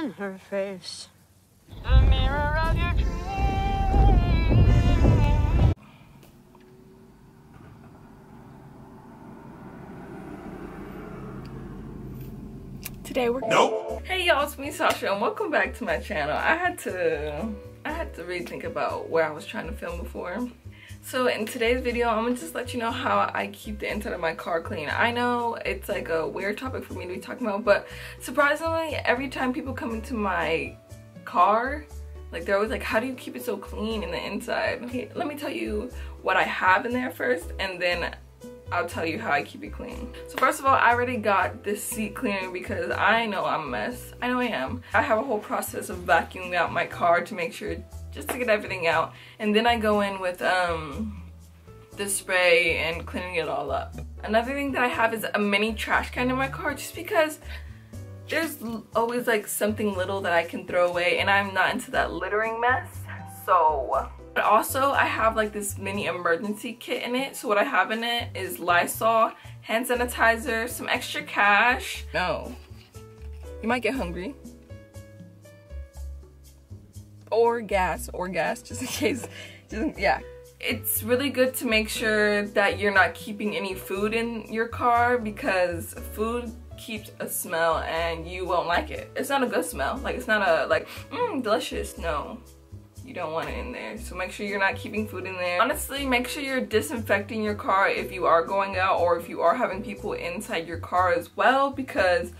on her face. The mirror of your dreams. Today we're Hey y'all, it's me Sasha and welcome back to my channel. I had to really think about where I was trying to film before. So in today's video, I'm gonna just let you know how I keep the inside of my car clean. I know it's like a weird topic for me to be talking about, but surprisingly, every time people come into my car, like they're always like, how do you keep it so clean in the inside? Okay, let me tell you what I have in there first, and then I'll tell you how I keep it clean. So first of all, I already got this seat cleaner because I know I'm a mess. I know I am. I have a whole process of vacuuming out my car to make sure, just to get everything out. And then I go in with the spray and cleaning it all up. Another thing that I have is a mini trash can in my car just because there's always like something little that I can throw away and I'm not into that littering mess. So, but also I have like this mini emergency kit in it. So what I have in it is Lysol, hand sanitizer, some extra cash. No, you might get hungry. Or gas, just in case. Yeah. It's really good to make sure that you're not keeping any food in your car because food keeps a smell and you won't like it. It's not a good smell. Like, it's not a like, delicious. No, you don't want it in there. So make sure you're not keeping food in there. Honestly, make sure you're disinfecting your car if you are going out or if you are having people inside your car as well, because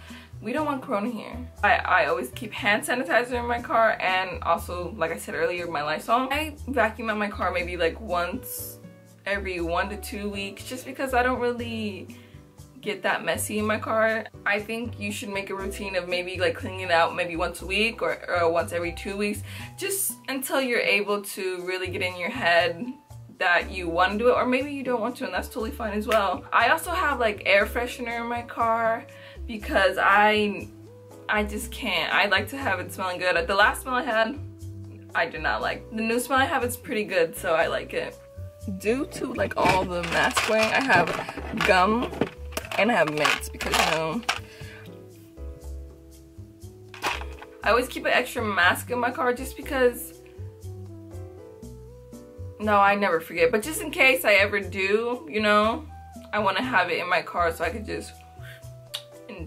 we don't want corona here. I always keep hand sanitizer in my car, and also, like I said earlier, my Lysol. I vacuum out my car maybe like once every 1 to 2 weeks just because I don't really get that messy in my car. I think you should make a routine of maybe like cleaning it out maybe once a week or once every 2 weeks, just until you're able to really get in your head that you want to do it, or maybe you don't want to, and that's totally fine as well. I also have like air freshener in my car because I just can't. I like to have it smelling good. The last smell I had, I did not like. The new smell I have is pretty good, so I like it. Due to like all the mask wearing, I have gum and I have mints because, you know, I always keep an extra mask in my car just because, no, I never forget, but just in case I ever do, you know, I want to have it in my car so I could just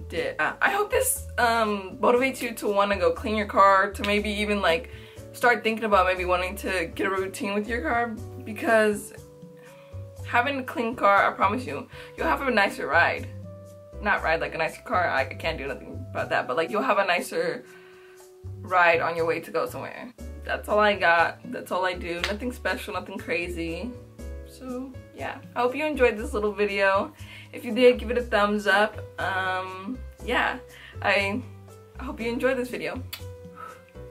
dip. I hope this motivates you to want to go clean your car, to maybe even like start thinking about maybe wanting to get a routine with your car, because having a clean car, I promise you, you'll have a nicer ride. Not ride like a nicer car, I can't do nothing about that, but like you'll have a nicer ride on your way to go somewhere. That's all I got. That's all I do. Nothing special, nothing crazy. So yeah, I hope you enjoyed this little video. If you did, give it a thumbs up. Yeah, I hope you enjoyed this video.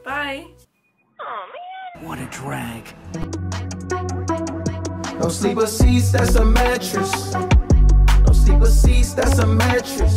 Bye. Oh man, what a drag. No sleeper seats, that's a mattress. No sleeper seats, that's a mattress.